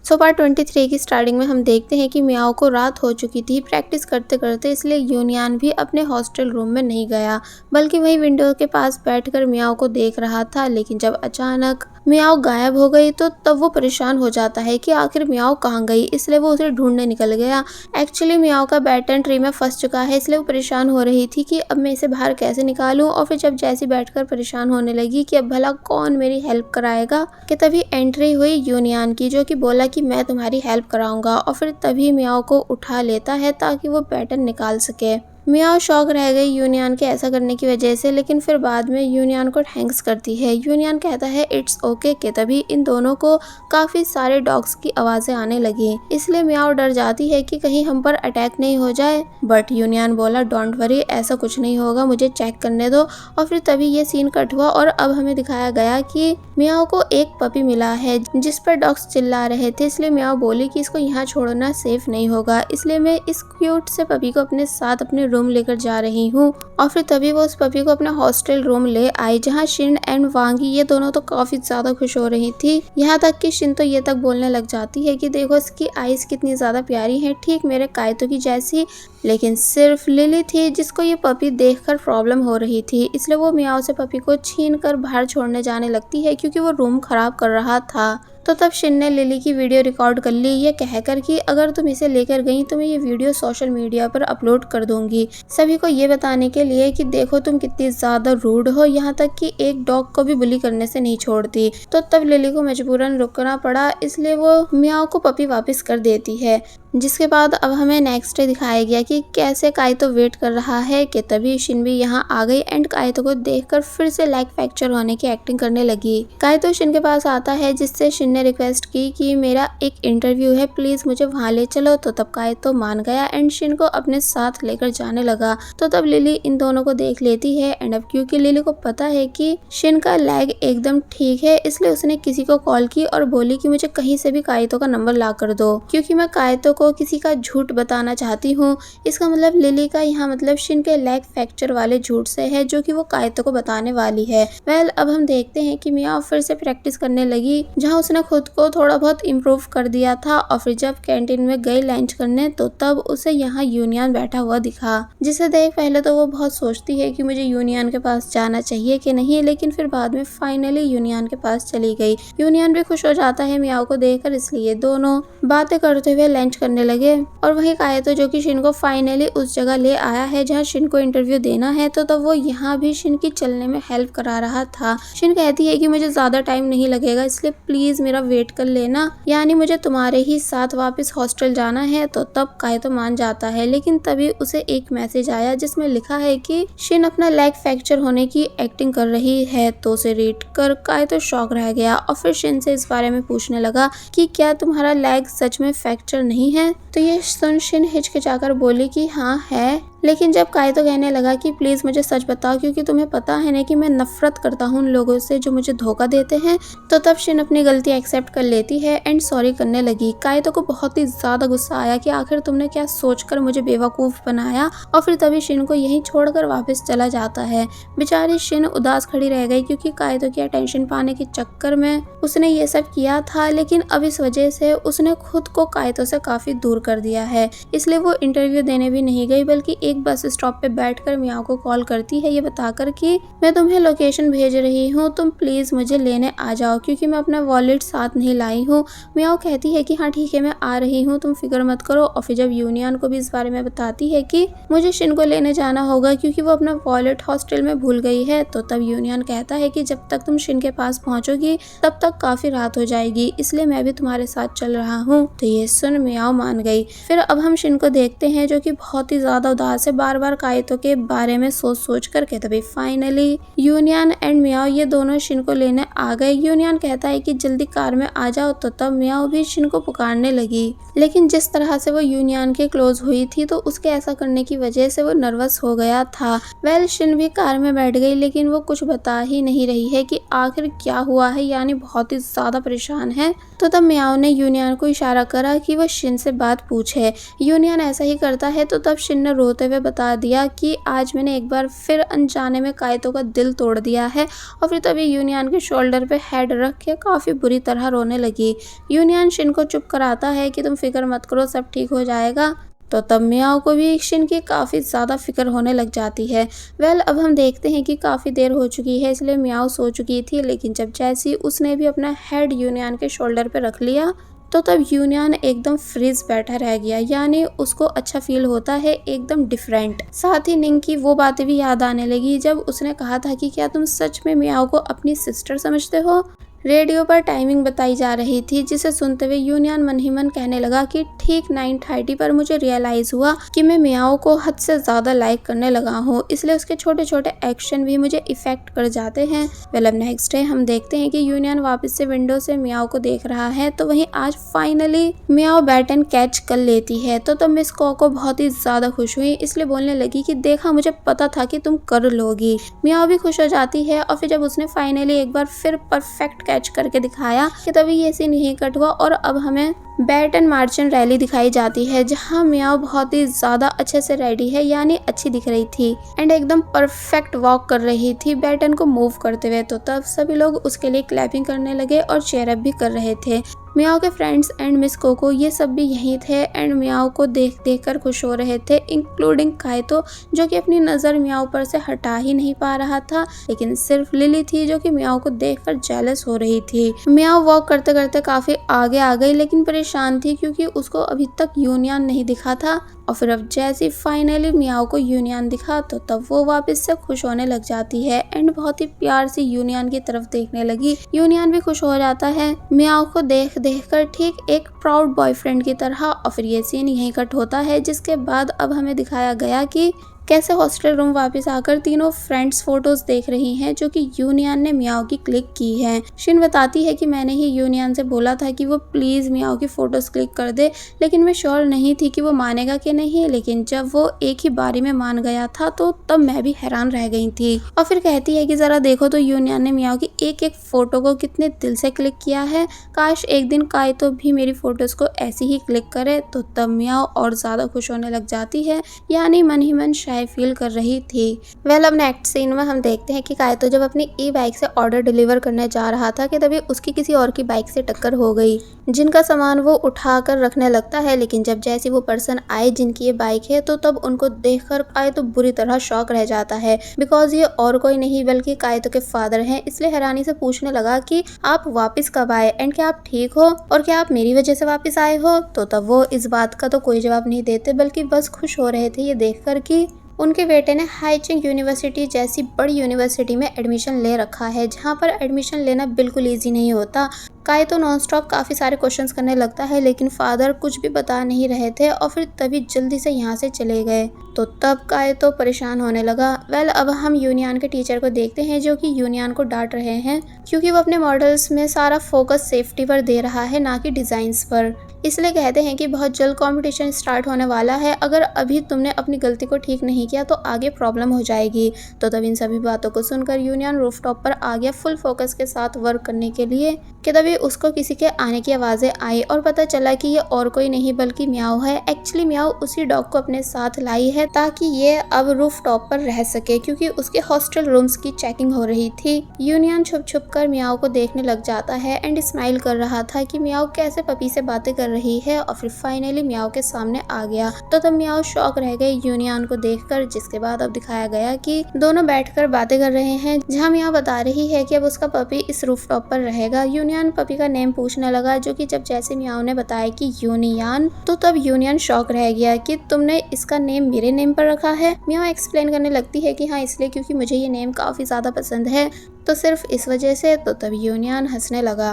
So part 23 की starting में हम देखते हैं कि मियाओ को रात हो चुकी थी प्रैक्टिस करते करते, इसलिए यूनियन भी अपने हॉस्टल रूम में नहीं गया बल्कि वही विंडो के पास बैठकर मियाओ को देख रहा था। लेकिन जब अचानक मियाओ गायब हो गई तो तब वो परेशान हो जाता है कि आखिर मियाओ कहाँ गई, इसलिए वो उसे ढूंढने निकल गया। एक्चुअली मियाओ का बैटन ट्री में फंस चुका है, इसलिए वो परेशान हो रही थी कि अब मैं इसे बाहर कैसे निकालूं। और फिर जब जैसी बैठकर परेशान होने लगी कि अब भला कौन मेरी हेल्प कराएगा, कि तभी एंट्री हुई यूनियन की, जो कि बोला कि मैं तुम्हारी हेल्प कराऊंगा। और फिर तभी मियाओ को उठा लेता है ताकि वो पैटर्न निकाल सके। मियाओ शॉक रह गई यूनियन के ऐसा करने की वजह से, लेकिन फिर बाद में यूनियन को थैंक्स करती है। यूनियन कहता है इट्स ओके के तभी इन दोनों को काफी सारे डॉग्स की आवाजें आने लगी, इसलिए मियाओ डर जाती है कि कहीं हम पर अटैक नहीं हो जाए। बट यूनियन बोला डोंट वरी, ऐसा कुछ नहीं होगा, मुझे चेक करने दो। और फिर तभी ये सीन कट हुआ और अब हमें दिखाया गया कि मियाओ को एक पपी मिला है जिस पर डॉग्स चिल्ला रहे थे, इसलिए मियाओ बोली कि इसको यहाँ छोड़ना सेफ नहीं होगा, इसलिए मैं इस क्यूट से पपी को अपने साथ अपने रूम लेकर जा रही हूँ। और फिर तभी वो उस पपी को अपना हॉस्टल रूम ले आई, जहाँ शिन एंड वांगी ये दोनों तो काफी ज्यादा खुश हो रही थी। यहाँ तक कि शिन तो ये तक बोलने लग जाती है कि देखो इसकी आईज कितनी ज्यादा प्यारी है, ठीक मेरे कायतो की जैसी। लेकिन सिर्फ लिली थी जिसको ये पपी देखकर प्रॉब्लम हो रही थी, इसलिए वो मियाओ से पपी को छीन कर बाहर छोड़ने जाने लगती है क्योंकि वो रूम खराब कर रहा था। तो तब शिन ने लिली की वीडियो रिकॉर्ड कर ली, ये कहकर कि अगर तुम इसे लेकर गई तो मैं ये वीडियो सोशल मीडिया पर अपलोड कर दूंगी, सभी को ये बताने के लिए कि देखो तुम कितनी ज्यादा रूड हो, यहाँ तक कि एक डॉग को भी बुली करने से नहीं छोड़ती। तो तब लिली को मजबूरन रुकना पड़ा, इसलिए वो मियाओ को पपी वापस कर देती है। जिसके बाद अब हमें नेक्स्ट डे दिखाया गया कि कैसे काइतो वेट कर रहा है कि तभी शिन भी यहाँ आ गई एंड काइतो को देखकर फिर से लेग फ्रैक्चर होने की एक्टिंग करने लगी। काइतो शिन के पास आता है जिससे शिन ने रिक्वेस्ट की कि मेरा एक इंटरव्यू है, प्लीज मुझे वहाँ ले चलो। तो तब काइतो मान गया एंड शिन को अपने साथ लेकर जाने लगा। तो तब लिली इन दोनों को देख लेती है एंड अब क्योंकि लिली को पता है कि शिन का लेग एकदम ठीक है, इसलिए उसने किसी को कॉल की और बोली कि मुझे कहीं से भी काइतो का नंबर ला कर दो, क्योंकि मैं काइतो को किसी का झूठ बताना चाहती हूँ। इसका मतलब लिली का यहाँ मतलब शिन के लेग फ्रैक्चर वाले झूठ से है, जो कि वो काइतो को बताने वाली है। वेल अब हम देखते हैं कि मियाओ फिर से प्रैक्टिस करने लगी, जहाँ उसने खुद को थोड़ा बहुत इम्प्रूव कर दिया था। और फिर जब कैंटीन में गई लंच करने तो तब उसे यहाँ यूनियन बैठा हुआ दिखा, जिसे देख पहले तो वो बहुत सोचती है कि मुझे यूनियन के पास जाना चाहिए कि नहीं, लेकिन फिर बाद में फाइनली यूनियन के पास चली गई। यूनियन भी खुश हो जाता है मियाओ को देखकर, इसलिए दोनों बातें करते हुए लंच करने लगे। और वही काइतो जो कि शिन को फाइनली उस जगह ले आया है जहाँ शिन को इंटरव्यू देना है, तो तब वो यहाँ भी शिन की चलने में हेल्प करा रहा था। शिन कहती है कि मुझे ज्यादा टाइम नहीं लगेगा, इसलिए प्लीज मेरा वेट कर लेना, यानी मुझे तुम्हारे ही साथ वापस हॉस्टल जाना है। तो तब काइतो मान जाता है, लेकिन तभी उसे एक मैसेज आया जिसमें लिखा है कि शिन अपना लेग फ्रैक्चर होने की एक्टिंग कर रही है। तो उसे रीड कर काइतो शॉक रह गया और फिर शिन से इस बारे में पूछने लगा कि क्या तुम्हारा लेग सच में फ्रैक्चर नहीं है। तो ये सुन शिन हिचकिचाकर बोली कि हाँ है, लेकिन जब काइतो कहने लगा कि प्लीज मुझे सच बताओ क्योंकि तुम्हें पता है ना कि मैं नफरत करता हूँ उन लोगों से जो मुझे धोखा देते हैं, तो तब शिन अपनी गलती एक्सेप्ट कर लेती है एंड सॉरी करने लगी। काइतो को बहुत ही ज्यादा गुस्सा आया कि आखिर तुमने क्या सोचकर मुझे बेवकूफ बनाया, और फिर तभी शिन को यहीं छोड़कर वापस चला जाता है। बेचारी शिन उदास खड़ी रह गई क्योंकि काइतो की अटेंशन पाने के चक्कर में उसने ये सब किया था, लेकिन अब इस वजह से उसने खुद को काइतो से काफी दूर कर दिया है, इसलिए वो इंटरव्यू देने भी नहीं गई बल्कि एक बस स्टॉप पे बैठकर मियाओ को कॉल करती है ये बताकर कि मैं तुम्हें लोकेशन भेज रही हूँ, तुम प्लीज मुझे लेने आ जाओ क्योंकि मैं अपना वॉलेट साथ नहीं लाई हूँ। मियाओ कहती है कि हाँ ठीक है मैं आ रही हूँ, तुम फिक्र मत करो। और फिर जब यूनियन को भी इस बारे में बताती है कि मुझे शिन को लेने जाना होगा क्योंकि वो अपना वॉलेट हॉस्टल में भूल गई है, तो तब यूनियन कहता है कि जब तक तुम शिन के पास पहुंचोगी तब तक काफी रात हो जाएगी, इसलिए मैं भी तुम्हारे साथ चल रहा हूँ। तो ये सुन मियाओ मान गई। फिर अब हम शिन को देखते हैं जो कि बहुत ही ज्यादा उदास है, बार बार काइतो के बारे में सोच कर के तभी फाइनली यूनियन एंड मियाओ ये दोनों शिन को लेने आ गए। यूनियन कहता है कि जल्दी कार में आ जाओ, तो तब मियाओ भी शिन को पुकारने लगी, लेकिन जिस तरह से वो यूनियन के क्लोज हुई थी तो उसके ऐसा करने की वजह से वो नर्वस हो गया था। वेल शिन भी कार में बैठ गई, लेकिन वो कुछ बता ही नहीं रही है कि आखिर क्या हुआ है, यानी बहुत ही ज्यादा परेशान है। तो तब मियाओ ने यूनियन को इशारा करा कि वो शिन से बात पूछे। यूनियन ऐसा ही करता है, तो तब शिन ने रोते हुए हुए बता दिया कि आज मैंने एक बार फिर अनजाने में काइतो का दिल तोड़ दिया है। और फिर तभी यूनियन के शोल्डर पे हेड रख के काफ़ी बुरी तरह रोने लगी। यूनियन शिन को चुप कराता है कि तुम फिक्र मत करो, सब ठीक हो जाएगा। तो तब मियाओ को भी शिन की काफ़ी ज़्यादा फिक्र होने लग जाती है। अब हम देखते हैं कि काफ़ी देर हो चुकी है, इसलिए मियाओ सो चुकी थी, लेकिन जब जैसी उसने भी अपना हेड यूनियन के शोल्डर पे रख लिया तो तब यूनियन एकदम फ्रीज बैठा रह गया, यानी उसको अच्छा फील होता है, एकदम डिफरेंट। साथ ही निंग की वो बातें भी याद आने लगी जब उसने कहा था कि क्या तुम सच में मियाओ को अपनी सिस्टर समझते हो। रेडियो पर टाइमिंग बताई जा रही थी, जिसे सुनते हुए यूनियन मन ही मन कहने लगा कि ठीक 9:30 पर मुझे रियलाइज हुआ कि मैं मियाओ को हद से ज्यादा लाइक करने लगा हूँ, इसलिए उसके छोटे छोटे एक्शन भी मुझे इफेक्ट कर जाते हैं। अब नेक्स्ट डे हम देखते हैं कि यूनियन वापस से विंडो से मियाओ को देख रहा है, तो वहीं आज finally Miao bat and catch कर लेती है। तो तब मिस को बहुत ही ज्यादा खुश हुई, इसलिए बोलने लगी कि देखा, मुझे पता था कि तुम कर लोगी। मियाओ भी खुश हो जाती है और फिर जब उसने फाइनली एक बार फिर परफेक्ट कैच करके दिखाया कि तभी ये सीन यहीं कट हुआ और अब हमें बैट एंड मार्चेंट रैली दिखाई जाती है, जहां मियाओ बहुत ही ज्यादा अच्छे से रेडी है, यानी अच्छी दिख रही थी एंड एकदम परफेक्ट वॉक कर रही थी बैटन को मूव करते हुए। तो तब सभी लोग उसके लिए क्लैपिंग करने लगे और चेयर अप भी कर रहे थे। मियाओ के फ्रेंड्स एंड मिस कोको ये सब भी यहीं थे एंड मियाओ को देख देख कर खुश हो रहे थे, इंक्लूडिंग काइतो, जो कि अपनी नज़र मियाओ पर से हटा ही नहीं पा रहा था, लेकिन सिर्फ लिली थी जो कि मियाओ को देखकर जेलस हो रही थी। मियाओ वॉक करते करते काफ़ी आगे आ गई, लेकिन परेशान थी क्योंकि उसको अभी तक यूनियन नहीं दिखा था। और फिर अब जैसे फाइनली मियाओ को यूनियन दिखा तो तब वो वापस से खुश होने लग जाती है एंड बहुत ही प्यार से यूनियन की तरफ देखने लगी। यूनियन भी खुश हो जाता है मियाओ को देख देख कर, ठीक एक प्राउड बॉयफ्रेंड की तरह। और फिर ये सीन यहीं कट होता है, जिसके बाद अब हमें दिखाया गया कि कैसे हॉस्टल रूम वापस आकर तीनों फ्रेंड्स फोटोज देख रही हैं जो कि यूनियन ने मियाओ की क्लिक की है। शिन बताती है कि मैंने ही यूनियन से बोला था कि वो प्लीज मियाओ की फोटोज क्लिक कर दे, लेकिन मैं श्योर नहीं थी कि वो मानेगा कि नहीं, लेकिन जब वो एक ही बारी में मान गया था तो तब मैं भी हैरान रह गई थी। और फिर कहती है कि जरा देखो तो यूनियन ने मियाओ की एक एक फोटो को कितने दिल से क्लिक किया है, काश एक दिन काइतो भी मेरी फोटोज को ऐसे ही क्लिक करे। तो तब मियाओ और ज्यादा खुश होने लग जाती है, यानी मन ही मन फील कर रही थी। अब नेक्स्ट सीन में हम देखते हैं कि काइतो जब अपनी ई बाइक से ऑर्डर डिलीवर करने जा रहा था कि तभी उसकी किसी और की बाइक से टक्कर हो गई, जिनका सामान वो उठाकर रखने लगता है। लेकिन जब जैसे वो पर्सन आए जिनकी ये बाइक है तो तब उनको देखकर काइतो बुरी तरह शॉक रह जाता है, बिकॉज ये और कोई नहीं बल्कि काइतो के फादर हैं। इसलिए हैरानी से पूछने लगा कि आप वापस कब आए एंड क्या आप ठीक हो और क्या आप मेरी वजह से वापस आए हो। तो तब वो इस बात का तो कोई जवाब नहीं देते, बल्कि बस खुश हो रहे थे ये देखकर कि उनके बेटे ने हाईचिंग यूनिवर्सिटी जैसी बड़ी यूनिवर्सिटी में एडमिशन ले रखा है, जहां पर एडमिशन लेना बिल्कुल इजी नहीं होता। काइतो नॉनस्टॉप काफ़ी सारे क्वेश्चंस करने लगता है, लेकिन फादर कुछ भी बता नहीं रहे थे और फिर तभी जल्दी से यहाँ से चले गए। तो तब काइतो परेशान होने लगा। अब हम यूनियन के टीचर को देखते हैं जो कि यूनियन को डांट रहे हैं, क्योंकि वो अपने मॉडल्स में सारा फोकस सेफ्टी पर दे रहा है, ना कि डिज़ाइंस पर। इसलिए कहते हैं कि बहुत जल्द कंपटीशन स्टार्ट होने वाला है, अगर अभी तुमने अपनी गलती को ठीक नहीं किया तो आगे प्रॉब्लम हो जाएगी। तो तब इन सभी बातों को सुनकर यूनियन रूफटॉप पर आ गया फुल फोकस के साथ वर्क करने के लिए कि तभी उसको किसी के आने की आवाज़ें आई और पता चला कि ये और कोई नहीं बल्कि मियाओ है। एक्चुअली मियाओ उसी डॉग को अपने साथ लाई है ताकि ये अब रूफटॉप पर रह सके, क्योंकि उसके हॉस्टल रूम्स की चेकिंग हो रही थी। यूनियन छुप छुप कर मियाओ को देखने लग जाता है एंड स्माइल कर रहा था कि मियाओ कैसे पपी से बातें कर रही है। और फिर फाइनली मियाओ के सामने आ गया तो तब मियाओ शॉक रह गए यूनियन को देखकर, जिसके बाद अब दिखाया गया कि दोनों बैठकर बातें कर रहे हैं, जहां मियाओ बता रही है कि अब उसका पपी इस रूफटॉप पर रहेगा। यूनियन पपी का नेम पूछने लगा, जो कि जब जैसे मियाओ ने बताया कि यूनियन, तो तब यूनियन शॉक रह गया कि तुमने इसका नेम मेरे नेम पर रखा है। मियाओ एक्सप्लेन करने लगती है कि हाँ इसलिए क्योंकि मुझे ये नेम काफी ज्यादा पसंद है, तो सिर्फ इस वजह से। तो तब यूनियन हंसने लगा।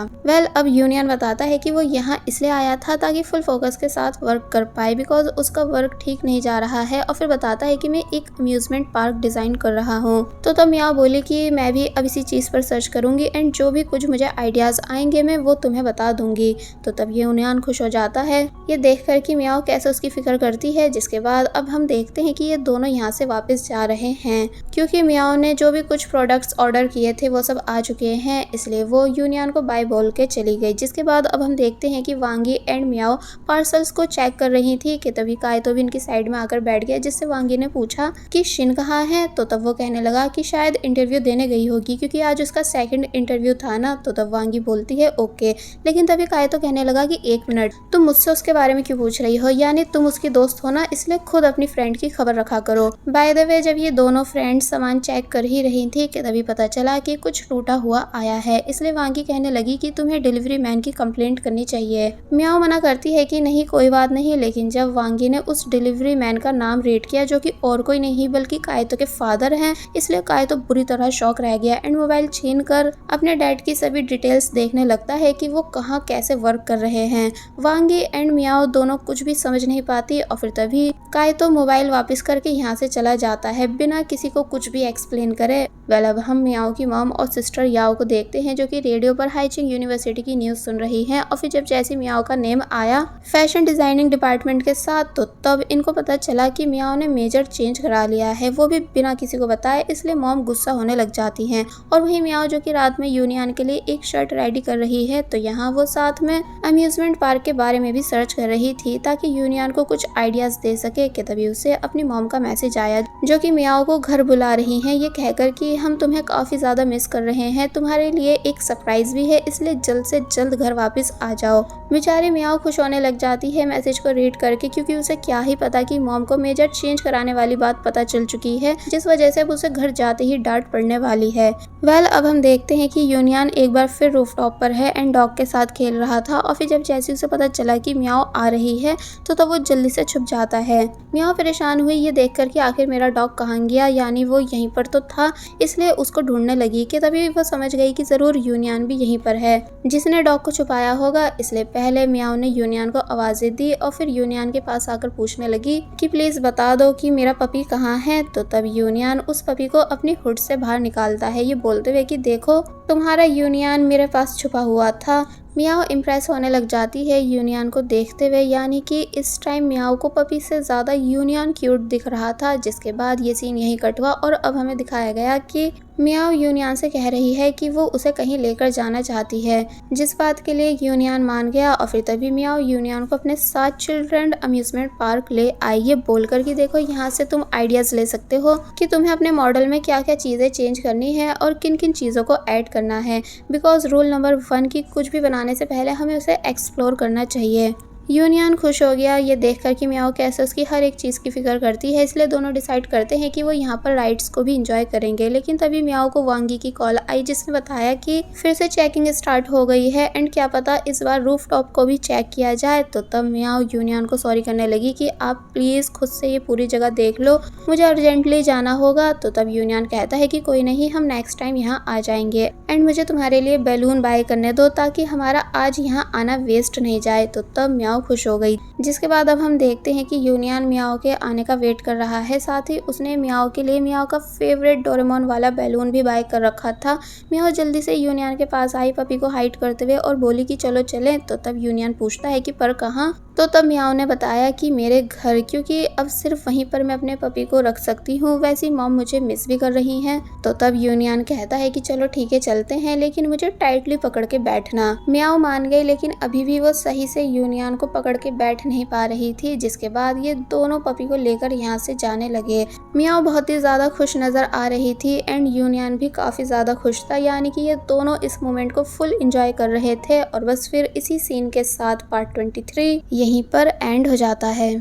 अब यूनियन बताता है कि वो यहाँ इसलिए आया था ताकि फुल फोकस के साथ वर्क कर पाए, बिकॉज उसका वर्क ठीक नहीं जा रहा है। और फिर बताता है कि मैं एक अम्यूजमेंट पार्क डिजाइन कर रहा हूँ। तो तब मियाओ बोली कि मैं भी अब इसी चीज पर सर्च करूंगी एंड जो भी कुछ मुझे आइडियाज आएंगे मैं वो तुम्हें बता दूंगी। तो तब यूनियन खुश हो जाता है ये देख कर कि मियाओ कैसे उसकी फिक्र करती है, जिसके बाद अब हम देखते हैं कि ये दोनों यहाँ से वापस जा रहे हैं, क्योंकि मियाओ ने जो भी कुछ प्रोडक्ट्स ऑर्डर किए थे वो सब आ चुके हैं, इसलिए वो यूनियन को बाय बोल के चली गई। जिसके बाद अब हम देखते हैं कि वांगी एंड मियाओ पार्सल्स को चेक कर रही थी कि तभी काइतो भी इनकी साइड में आकर बैठ गया, जिससे वांगी ने पूछा कि शिन कहाँ है। तो तब वो कहने लगा कि शायद इंटरव्यू देने गई होगी, क्योंकि आज उसका सेकंड इंटरव्यू था ना। तो तब वांगी बोलती है ओके, लेकिन तभी काइतो कहने लगा कि एक मिनट, तुम मुझसे उसके बारे में क्यों पूछ रही हो, यानी तुम उसकी दोस्त हो ना, इसलिए खुद अपनी फ्रेंड की खबर रखा करो। बाय द वे, जब ये दोनों फ्रेंड्स सामान चेक कर ही रही थी कि तभी पता चला कि कुछ टूटा हुआ आया है, इसलिए वांगी कहने लगी कि तुम्हें डिलीवरी मैन की कंप्लेंट करनी चाहिए। मियाओ मना करती है कि नहीं कोई बात नहीं, लेकिन जब वांगी ने उस डिलीवरी मैन का नाम रीड किया जो कि और कोई नहीं बल्कि काइतो के फादर हैं, इसलिए काइतो बुरी तरह शॉक रह गया एंड मोबाइल छीन कर अपने डैड की सभी डिटेल्स देखने लगता है कि वो कहाँ कैसे वर्क कर रहे हैं। वांगी एंड मियाओ दोनों कुछ भी समझ नहीं पाती और फिर तभी काइतो मोबाइल वापस करके यहाँ से चला जाता है बिना किसी को कुछ भी एक्सप्लेन करे। वेल, अब हम मियाओ की मॉम और सिस्टर याओ को देखते हैं जो कि रेडियो पर हाईचिंग यूनिवर्सिटी की न्यूज सुन रही हैं। और फिर जब जैसे मियाओ का नेम आया फैशन डिजाइनिंग डिपार्टमेंट के साथ, तो तब इनको पता चला कि मियाओ ने मेजर चेंज करा लिया है, वो भी बिना किसी को बताए, इसलिए मॉम गुस्सा होने लग जाती हैं। और वही मियाओ जो कि रात में यूनियन के लिए एक शर्ट रेडी कर रही है, तो यहाँ वो साथ में अम्यूजमेंट पार्क के बारे में भी सर्च कर रही थी ताकि यूनियन को कुछ आइडियाज दे सके कि तभी उसे अपनी मॉम का मैसेज आया जो कि मियाओ को घर बुला रही हैं, ये कहकर कि हम तुम्हें काफी ज्यादा मिस कर रहे हैं, तुम्हारे लिए एक सरप्राइज भी है, इसलिए जल्द से जल्द घर वापस आ जाओ। बेचारी मियाओ खुश होने लग जाती है मैसेज को रीड करके, क्योंकि उसे क्या ही पता कि मॉम को मेजर चेंज कराने वाली बात पता चल चुकी है, जिस वजह से अब उसे घर जाते ही डांट पड़ने वाली है। वेल, अब हम देखते हैं कि यूनियन एक बार फिर रूफटॉप पर है एंड डॉग के साथ खेल रहा था। और फिर जब जैसे उसे पता चला कि मियाओ आ रही है, तो तब वो जल्दी से छुप जाता है। मियाओ परेशान हुई ये देखकर कि आखिर मेरा डॉग कहाँ गया, यानी वो यहीं पर तो था, इसलिए उसको ढूंढने लगी कि तभी वो समझ गई कि जरूर यूनियन भी यहीं पर है, जिसने डॉग को छुपाया होगा। इसलिए पहले मियाओ ने यूनियन को आवाजें दी और फिर यूनियन के पास आकर पूछने लगी कि प्लीज बता दो कि मेरा पपी कहाँ है। तो तब यूनियन उस पपी को अपनी हुड से बाहर निकालता है, ये बोलते हुए कि देखो तुम्हारा यूनियन मेरे पास छुपा हुआ था। मियाओ इम्प्रेस होने लग जाती है यूनियन को देखते हुए, यानी कि इस टाइम मियाओ को पपी से ज़्यादा यूनियन क्यूट दिख रहा था। जिसके बाद ये सीन यहीं कट हुआ और अब हमें दिखाया गया कि मियाओ यूनियन से कह रही है कि वो उसे कहीं लेकर जाना चाहती है, जिस बात के लिए यूनियन मान गया। और फिर तभी मियाओ यूनियन को अपने साथ चिल्ड्रन अम्यूजमेंट पार्क ले आई, ये बोलकर कि देखो यहाँ से तुम आइडियाज़ ले सकते हो कि तुम्हें अपने मॉडल में क्या क्या चीज़ें चेंज करनी है और किन किन चीज़ों को ऐड करना है, बिकॉज रूल नंबर 1 की कुछ भी बनाने से पहले हमें उसे एक्सप्लोर करना चाहिए। यूनियन खुश हो गया ये देखकर कि मियाओ कैसे उसकी हर एक चीज़ की फिक्र करती है, इसलिए दोनों डिसाइड करते हैं कि वो यहाँ पर राइड्स को भी इंजॉय करेंगे। लेकिन तभी मियाओ को वांगी की कॉल आई, जिसने बताया कि फिर से चेकिंग स्टार्ट हो गई है एंड क्या पता इस बार रूफ टॉप को भी चेक किया जाए। तो तब मियाओ यूनियन को सॉरी करने लगी कि आप प्लीज़ खुद से ये पूरी जगह देख लो, मुझे अर्जेंटली जाना होगा। तो तब यूनियन कहता है कि कोई नहीं, हम नेक्स्ट टाइम यहाँ आ जाएंगे एंड मुझे तुम्हारे लिए बैलून बाय करने दो ताकि हमारा आज यहाँ आना वेस्ट नहीं जाए। तो तब मियाओ खुश हो गई। जिसके बाद अब हम देखते हैं कि यूनियन मियाओ के आने का वेट कर रहा है, साथ ही उसने मियाओ के लिए मियाओ का फेवरेट डोरेमोन वाला बैलून भी बाय कर रखा था। मियाओ जल्दी से यूनियन के पास आई पपी को हाइड करते हुए और बोली कि चलो चलें। तो तब यूनियन पूछता है कि पर कहाँ। तो तब मियाओ ने बताया कि मेरे घर, क्योंकि अब सिर्फ वहीं पर मैं अपने पपी को रख सकती हूँ, वैसी मॉम मुझे मिस भी कर रही हैं। तो तब यूनियन कहता है कि चलो ठीक है चलते हैं, लेकिन मुझे टाइटली पकड़ के बैठना। मियाओ मान गई, लेकिन अभी भी वो सही से यूनियन को पकड़ के बैठ नहीं पा रही थी। जिसके बाद ये दोनों पपी को लेकर यहाँ से जाने लगे। मियाओ बहुत ही ज्यादा खुश नजर आ रही थी एंड यूनियन भी काफी ज्यादा खुश था, यानी कि ये दोनों इस मोमेंट को फुल एंजॉय कर रहे थे। और बस फिर इसी सीन के साथ पार्ट 23 यहीं पर एंड हो जाता है।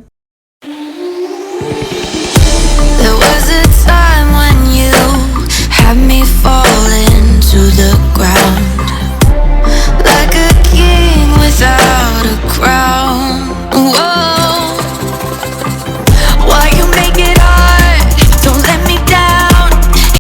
There was a time when you had me falling to the ground like a king without a crown.